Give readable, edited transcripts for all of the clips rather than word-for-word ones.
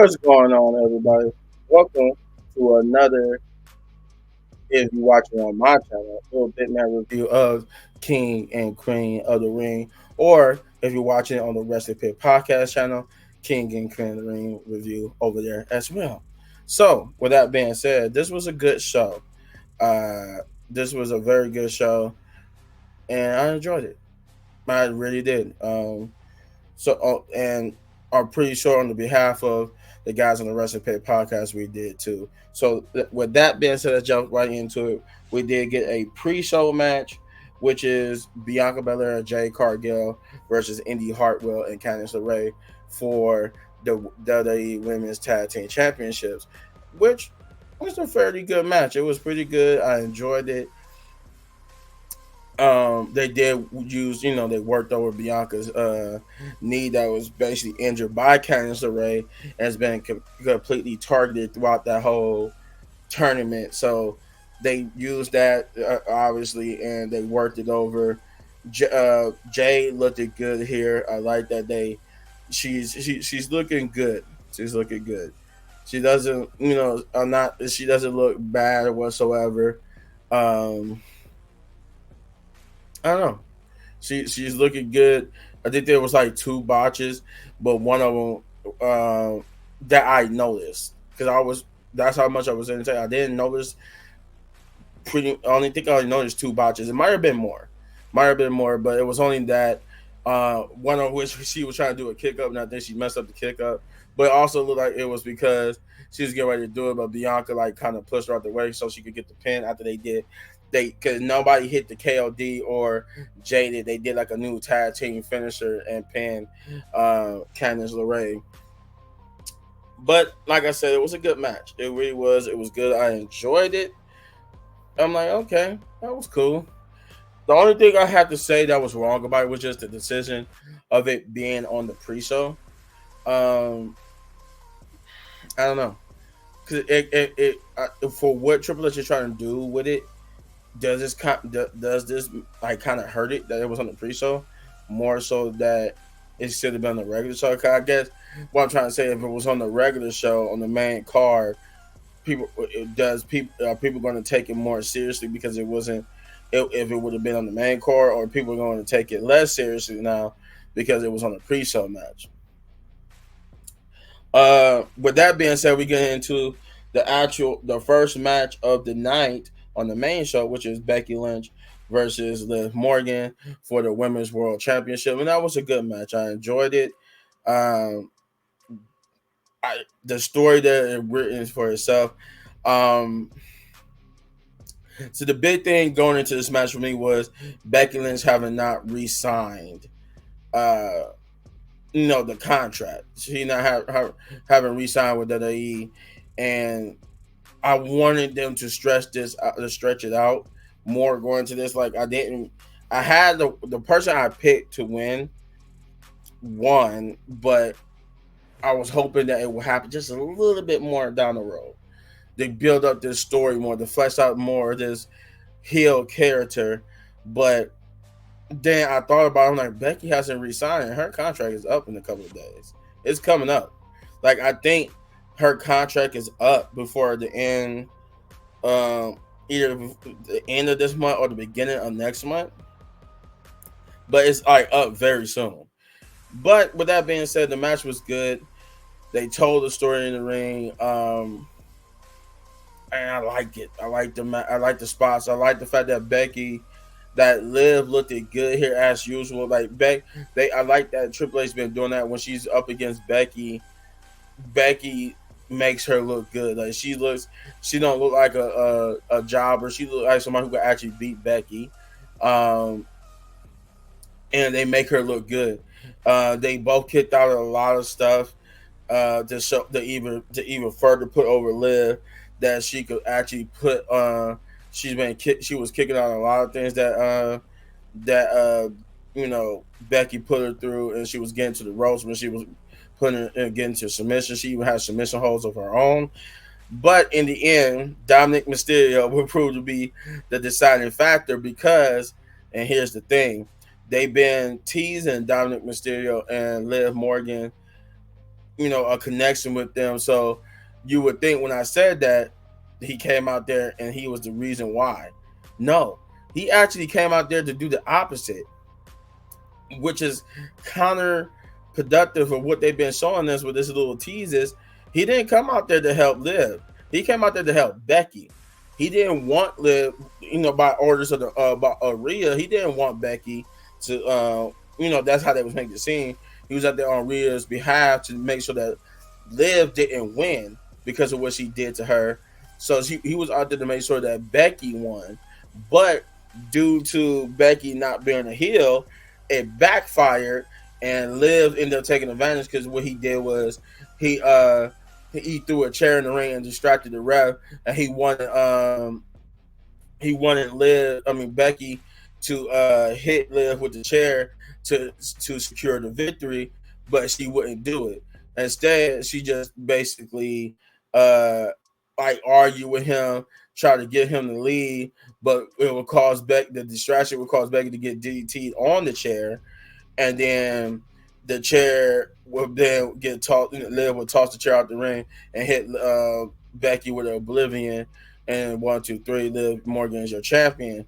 What's going on, everybody? Welcome to another, if you're watching on my channel, little Bitman review of King and Queen of the Ring, or if you're watching on the Wrestling Pit podcast channel, King and Queen of the Ring review over there as well. So, with that being said, this was a good show. Uh, this was a very good show, and I enjoyed it. I really did. And I'm pretty sure on the behalf of the guys on the Wrestling Pit podcast, we did too. So with that being said, let's jump right into it. We did get a pre-show match, which is Bianca Belair and Jade Cargill versus Indy Hartwell and Candice LeRae for the WWE Women's Tag Team Championships, which was a fairly good match. It was pretty good. I enjoyed it. They did use, they worked over Bianca's knee that was basically injured by Candice LeRae and has been completely targeted throughout that whole tournament. So they used that obviously, and they worked it over. Jay looked it good here. I like that she's looking good. She's looking good. She doesn't, I'm not. She doesn't look bad whatsoever. Um, I don't know. She's looking good. I think there was like two botches, but one of them that I noticed because I was that's how much I was into. I didn't notice. I only think I only noticed two botches. It might have been more, but it was only that. One of which she was trying to do a kick up, and I think she messed up the kick up. But it also looked like it was because she was getting ready to do it, but Bianca like kind of pushed her out the way so she could get the pin after they did because nobody hit the KOD or Jaded. They did like a new tag team finisher and pin Candice LeRae. But like I said, it was a good match. It really was. It was good. I enjoyed it. I'm like, okay, that was cool. The only thing I have to say that was wrong about it was just the decision of it being on the pre-show. Um, I don't know, because for what Triple H is trying to do with it, does this like kind of hurt it that it was on the pre-show more so that it should have been on the regular show? Cause I guess what I'm trying to say, if it was on the regular show on the main card, people are people going to take it more seriously because it wasn't if it would have been on the main card, or people are going to take it less seriously now because it was on a pre-show match. With that being said, we get into the first match of the night on the main show, which is Becky Lynch versus Liv Morgan for the Women's World Championship, and that was a good match. I enjoyed it. Um, the story that it written for itself. Um, so the big thing going into this match for me was Becky Lynch having not re-signed, uh, the contract. She not having re-signed with WWE, and I wanted them to stretch it out more going to this. Like I didn't. I had the person I picked to won, but I was hoping that it would happen just a little bit more down the road. They build up this story more, to flesh out more of this heel character. But then I thought about it, I'm like, Becky hasn't resigned. Her contract is up in a couple of days. It's coming up. Like I think her contract is up before the end, either the end of this month or the beginning of next month. But it's like up very soon. But with that being said, the match was good. They told the story in the ring. And I like it. I like the spots. I like the fact that that Liv looked good here as usual. Like I like that Triple H's been doing that when she's up against Becky. Becky makes her look good. Like she don't look like a jobber. She look like somebody who could actually beat Becky. Um, and they make her look good. They both kicked out a lot of stuff to even further put over Liv that she could actually put. She was kicking out a lot of things that Becky put her through, and she was getting to the ropes when she was putting her getting to submission. She even had submission holds of her own. But in the end, Dominic Mysterio will prove to be the deciding factor because, and here's the thing, they've been teasing Dominic Mysterio and Liv Morgan a connection with them. So you would think when I said that he came out there and he was the reason why. No, he actually came out there to do the opposite, which is counterproductive of what they've been showing us with this little teases. He didn't come out there to help Liv. He came out there to help Becky. He didn't want Liv, by orders of the by Rhea. He didn't want Becky to, that's how they was making it seem. He was out there on Rhea's behalf to make sure that Liv didn't win because of what she did to her. So he was out there to make sure that Becky won. But due to Becky not being a heel, it backfired, and Liv ended up taking advantage because what he did was he threw a chair in the ring and distracted the ref, and he wanted Becky to hit Liv with the chair to secure the victory, but she wouldn't do it. Instead, she just basically argue with him, try to get him to leave, but it would cause the distraction would cause Becky to get DDT'd on the chair, and then the chair would then get tossed. Liv would toss the chair out the ring and hit Becky with an Oblivion, and 1, 2, 3, Liv Morgan is your champion.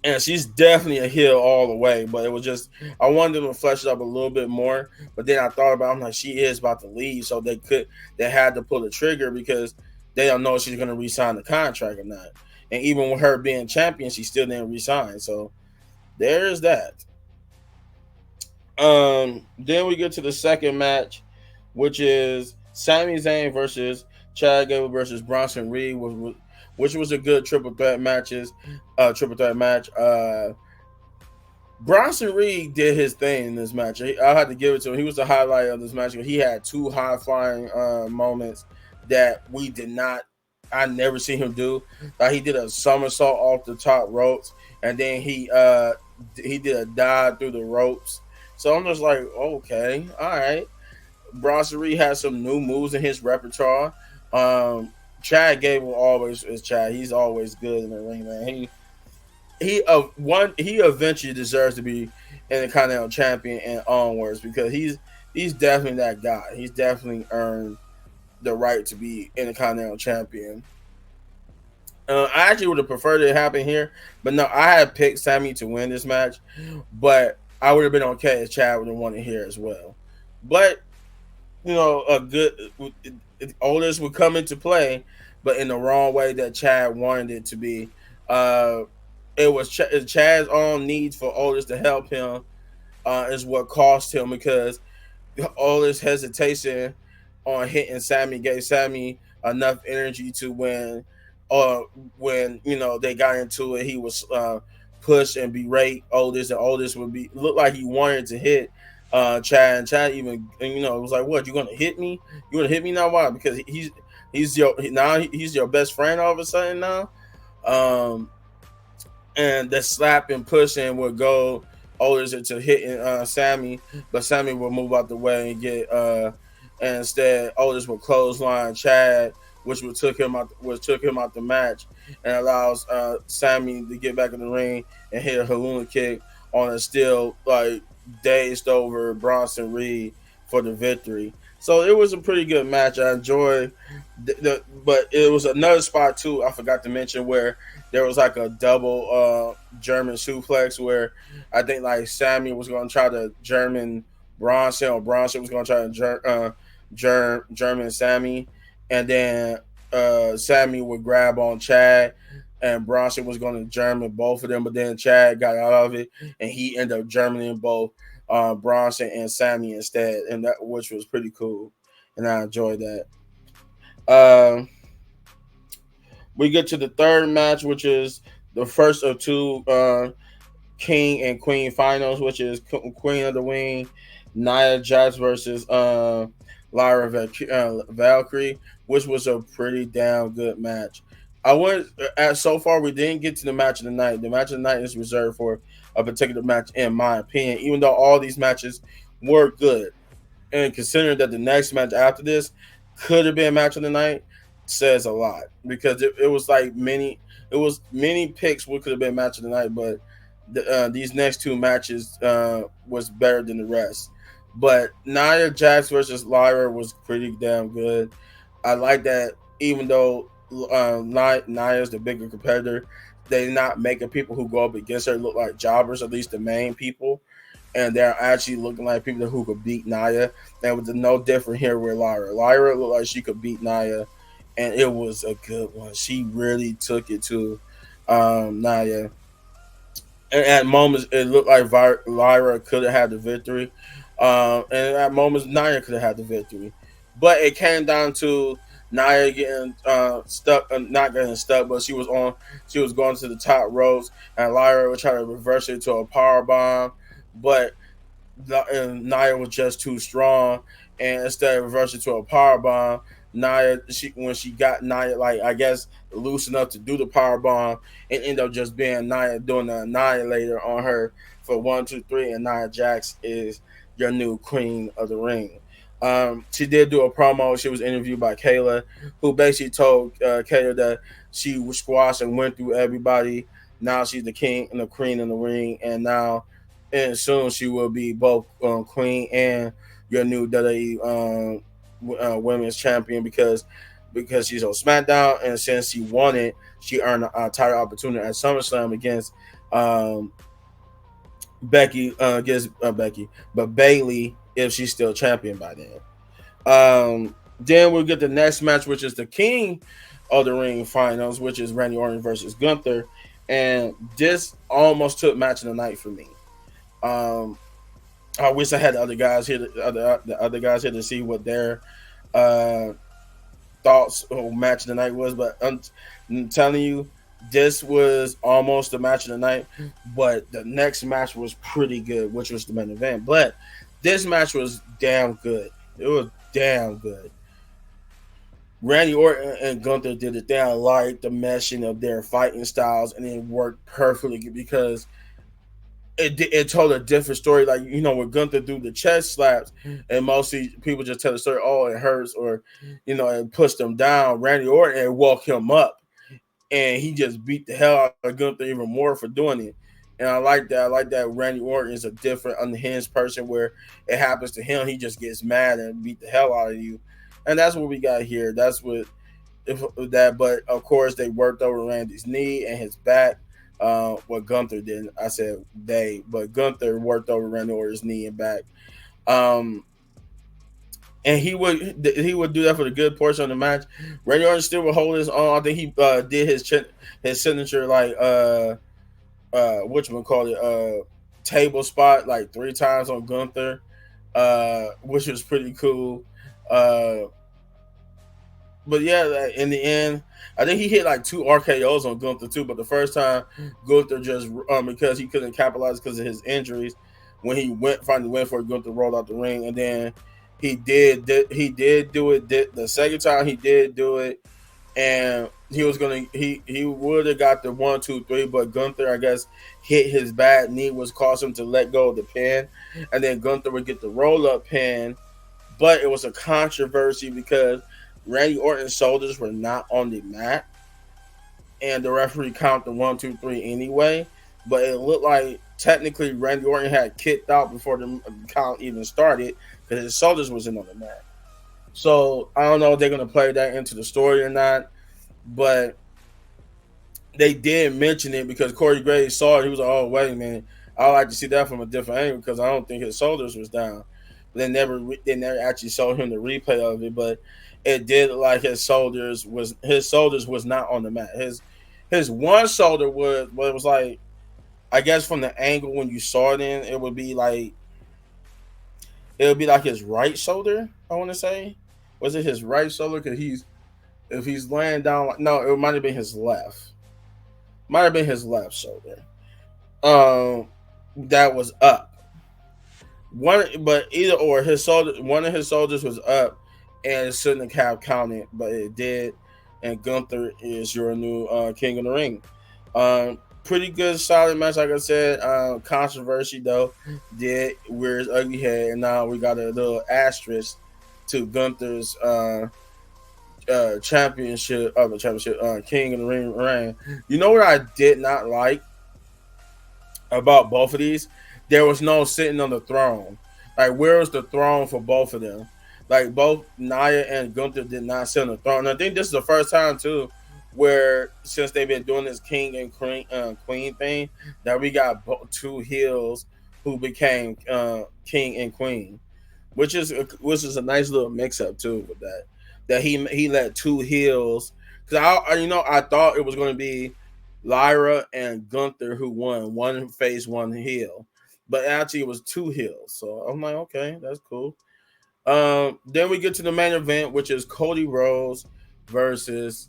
And she's definitely a heel all the way, but it was just I wanted them to flesh it up a little bit more. But then I thought about it, I'm like, she is about to leave, so they had to pull the trigger because they don't know if she's going to re-sign the contract or not. And even with her being champion, she still didn't re-sign. So there's that. Then we get to the second match, which is Sami Zayn versus Chad Gable versus Bronson Reed, which was a good triple threat match. Bronson Reed did his thing in this match. I had to give it to him. He was the highlight of this match. He had two high flying moments that I never seen him do. He did a somersault off the top ropes, and then he did a dive through the ropes. So I'm just like, okay, all right. Bronson Reed has some new moves in his repertoire. Chad Gable always is Chad. He's always good in the ring, man. He eventually deserves to be in the Continental Champion and onwards because he's definitely that guy. He's definitely earned the right to be in the Continental Champion. I actually would have preferred it happen here, but no, I had picked Sami to win this match, but I would have been okay if Chad would have won it here as well. But a good Otis would come into play, but in the wrong way that Chad wanted it to be. It was Chad's own needs for Otis to help him is what cost him, because Otis' hesitation on hitting Sami gave Sami enough energy to when they got into it, he was push and berate Otis, and Otis would look like he wanted to hit Chad, and Chad even was like, "What, you gonna hit me? You gonna hit me now? Why? Because he's your best friend all of a sudden now." And the slap and pushing would go Otis into hitting Sami, but Sami would move out the way and get and instead Otis would clothesline Chad, which took him out the match, and allows Sami to get back in the ring and hit a Haluna kick on a still dazed over Bronson Reed for the victory. So it was a pretty good match. I enjoyed but it was another spot too I forgot to mention where there was a double German suplex where I think Sami was going to try to German Bronson, or Bronson was going to try to German Sami, and then Sami would grab on Chad, and Bronson was going to German both of them, but then Chad got out of it, and he ended up Germaning both Bronson and Sami instead, and which was pretty cool, and I enjoyed that. We get to the third match, which is the first of two King and Queen finals, which is Queen of the Wing, Nia Jax versus Lyra Valkyrie, which was a pretty damn good match. So far we didn't get to the match of the night. The match of the night is reserved for a particular match, in my opinion, even though all these matches were good. And considering that the next match after this could have been match of the night, says a lot, because it was many picks what could have been match of the night, but these next two matches was better than the rest. But Nia Jax versus Lyra was pretty damn good. I like that, even though Nia is the bigger competitor, they're not making people who go up against her look like jobbers, at least the main people. And they're actually looking like people who could beat Nia. And with no different here with Lyra. Lyra looked like she could beat Nia, and it was a good one. She really took it to Nia. And at moments, it looked like Lyra could have had the victory. And at moments, Nia could have had the victory. But it came down to Nia getting stuck, not getting stuck, but she was going to the top ropes, and Lyra would try to reverse it to a power bomb, but and Nia was just too strong, and instead of reversing to a power bomb, when she got Nia, like, I guess, loose enough to do the power bomb, it ended up just being Nia doing the annihilator on her for 1, 2, 3, and Nia Jax is your new queen of the ring. She did do a promo. She was interviewed by Kayla, who basically told Kayla that she was squashed and went through everybody. Now she's the king and the queen in the ring, and soon she will be both queen and your new WWE women's champion, because she's on SmackDown, and since she won it, she earned a title opportunity at SummerSlam against um, Becky, but Bailey, if she's still champion by then. Then we'll get the next match, which is the King of the Ring finals, which is Randy Orton versus Gunther, and this almost took match of the night for me. Um, I wish I had the other guys here to see what their uh, thoughts on match of the night was, but I'm telling you, this was almost the match of the night. But the next match was pretty good, which was the main event. But this match was damn good. It was damn good. Randy Orton and Gunther did it. They liked the meshing of their fighting styles, and it worked perfectly because it told a different story. Like, when Gunther do the chest slaps, and mostly people just tell the story, oh, it hurts, or it pushed them down. Randy Orton woke him up, and he just beat the hell out of Gunther even more for doing it. And I like that. I like that Randy Orton is a different, unhinged person where it happens to him, he just gets mad and beat the hell out of you. And that's what we got here. That's what if that. But of course, they worked over Randy's knee and his back. What Gunther did, I said but Gunther worked over Randy Orton's knee and back. Um, and he would do that for the good portion of the match. Randy Orton still would hold his own. I think he did his signature, like whatchamacallit, table spot like 3 times on Gunther, which was pretty cool. Uh, but yeah, like, in the end, I think he hit like 2 RKOs on Gunther too. But the first time, Gunther just because he couldn't capitalize because of his injuries, when he finally went for it, Gunther rolled out the ring, and then he did do it. The second time he did do it, and he would have got the 1, 2, 3, but Gunther, I guess, hit his bad knee, was causing him to let go of the pin, and then Gunther would get the roll up pin, but it was a controversy because Randy Orton's shoulders were not on the mat, and the referee counted the 1, 2, 3 anyway. But it looked like technically Randy Orton had kicked out before the count even started because his shoulders wasn't on the mat. So I don't know if they're gonna play that into the story or not, but they did mention it because Corey Graves saw it. He was like, "Oh, wait a minute, I would like to see that from a different angle because I don't think his shoulders was down." They never actually showed him the replay of it, but it did look like his shoulders was not on the mat. His one shoulder was like, I guess from the angle when you saw it in, it would be like his right shoulder. I want to say, was it his right shoulder? Because if he's laying down, like, no, it might have been his left. Might have been his left shoulder. That was up. But either or, one of his shoulders was up, and it shouldn't have counted, but it did. And Gunther is your new king of the ring. Pretty good, solid match, like I said. Controversy though did rear his ugly head, and now we got a little asterisk to Gunther's championship, king of the ring reign. You know what I did not like about both of these? There was no sitting on the throne. Like, where was the throne for both of them? Like, both Nia and Gunther did not sit on the throne. And I think this is the first time too, where since they've been doing this king and queen thing, that we got two heels who became king and queen, which is a nice little mix up too with that. That he let two heels, because I thought it was going to be Lyra and Gunther who won, one face, one heel, but actually it was two heels. So I'm like, okay, that's cool. Then we get to the main event, which is Cody Rhodes versus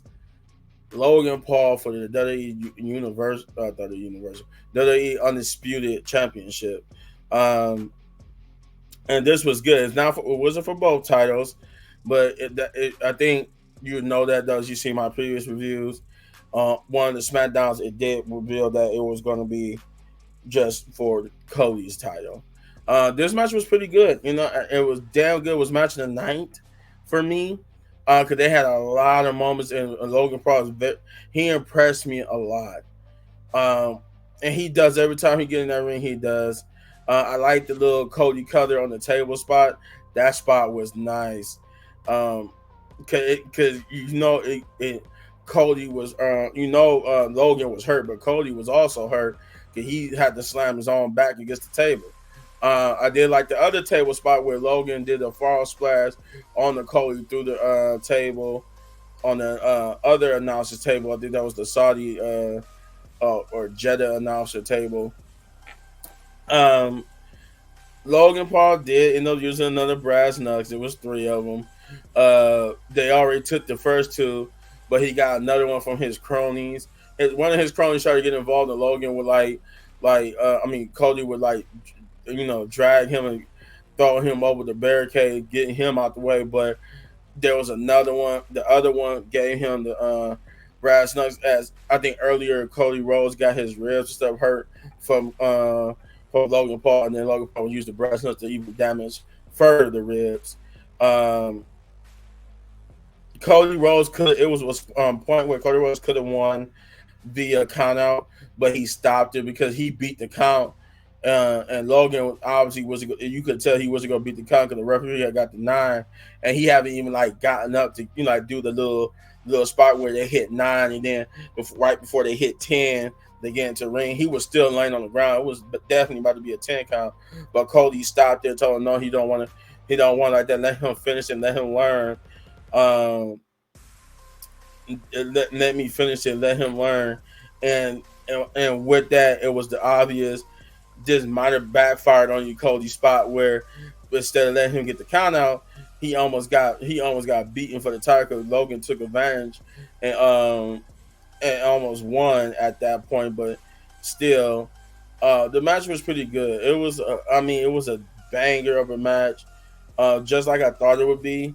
Logan Paul for the WWE Undisputed Championship. Um, and this was good. It wasn't for both titles, but I think you know that as you see my previous reviews. One of the SmackDowns, it did reveal that it was going to be just for Cody's title. This match was pretty good. It was damn good. It was match of the night for me because they had a lot of moments, and Logan Paul he impressed me a lot. And he does every time he get in that ring. He does. I like the little Cody Cutter on the table spot. That spot was nice. Because Cody was Logan was hurt, but Cody was also hurt because he had to slam his own back against the table. I did like the other table spot where Logan did a fall splash on the Cody through the table on the other announcer's table. I think that was the Saudi or Jeddah announcer table. Logan Paul did end up using another brass knucks. It was three of them. They already took the first two, but he got another one from his cronies. One of his cronies tried to get involved, and Logan would Cody would drag him and throw him over the barricade, getting him out the way. But there was another one. The other one gave him the brass knucks. As I think earlier, Cody Rhodes got his ribs and stuff hurt from Logan Paul, and then Logan Paul used the brass knucks to even damage further the ribs. Cody Rhodes was point where Cody Rhodes could have won via count out, but he stopped it because he beat the count. And Logan obviously you could tell he wasn't going to beat the count because the referee had got the 9, and he haven't even gotten up to do the little spot where they hit 9, and then right before they hit 10, they get into the ring. He was still laying on the ground. It was definitely about to be a 10 count, but Cody stopped there, told him no, he don't want like that. Let him finish and let him learn. Let me finish it. Let him learn. And with that, it was the obvious. This might have backfired on you, Cody spot, where instead of letting him get the count out, he almost got beaten for the title because Logan took advantage and almost won at that point. But still, the match was pretty good. It was a banger of a match, just like I thought it would be.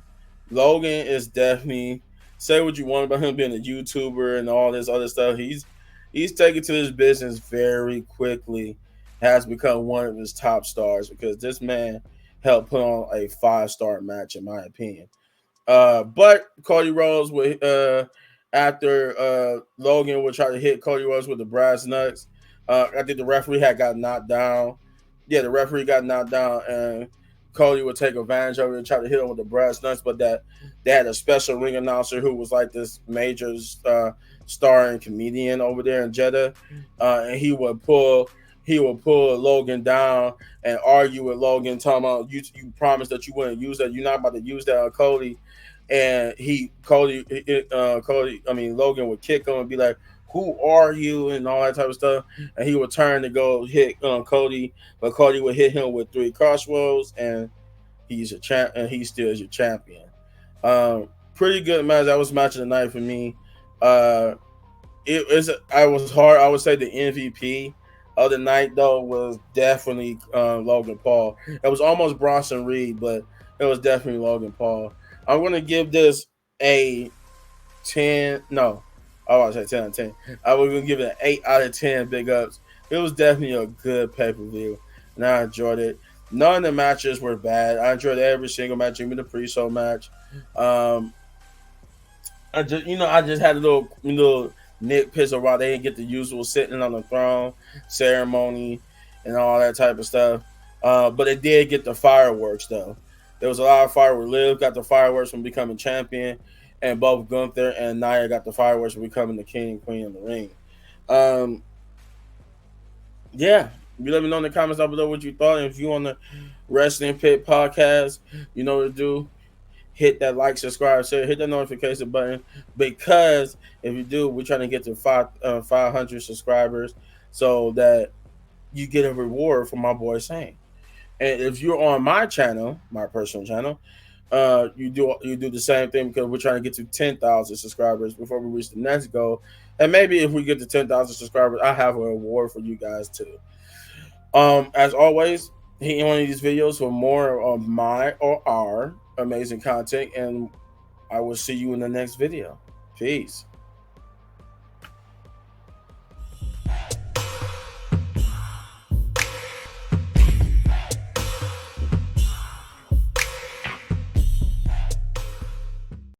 Logan is definitely, say what you want about him being a YouTuber and all this other stuff. He's taken to this business very quickly. Has become one of his top stars because this man helped put on a 5-star match, in my opinion. But Cody Rhodes would after Logan would try to hit Cody Rhodes with the brass knucks. I think the referee had got knocked down. Yeah, the referee got knocked down, and Cody would take advantage of it and try to hit him with the brass knucks. But that they had a special ring announcer who was like this major star and comedian over there in Jeddah, and he would pull Logan down and argue with Logan, talking about you promised that you wouldn't use that. You're not about to use that on Cody. And Logan would kick him and be like, "Who are you?" and all that type of stuff. And he would turn to go hit Cody, but Cody would hit him with 3 crossroads, and he's a champ, and he still is your champion. Pretty good match. That was match of the night for me. I was hard. I would say the MVP of the night though was definitely Logan Paul. It was almost Bronson Reed, but it was definitely Logan Paul. I'm gonna give this a 10. No, I was say 10 out of 10. I was gonna give it an 8 out of 10. Big ups. It was definitely a good pay-per-view, and I enjoyed it. None of the matches were bad. I enjoyed every single match, even the pre-show match. I just had a little nitpicks of why they didn't get the usual sitting on the throne ceremony and all that type of stuff. But it did get the fireworks though. There was a lot of fireworks. Liv got the fireworks from becoming champion, and both Gunther and Nia got the fireworks from becoming the king and queen of the ring. Um, yeah, you let me know in the comments down below what you thought. And if you on the Wrestling Pit podcast, you know what to do. Hit that like, subscribe, share, hit that notification button, because if you do, we're trying to get to 500 subscribers so that you get a reward for my boy Shane. And if you're on my channel, my personal channel, you do the same thing, because we're trying to get to 10,000 subscribers before we reach the next goal. And maybe if we get to 10,000 subscribers, I have a reward for you guys too. As always, hit one of these videos for more of my or our amazing content, and I will see you in the next video. Peace.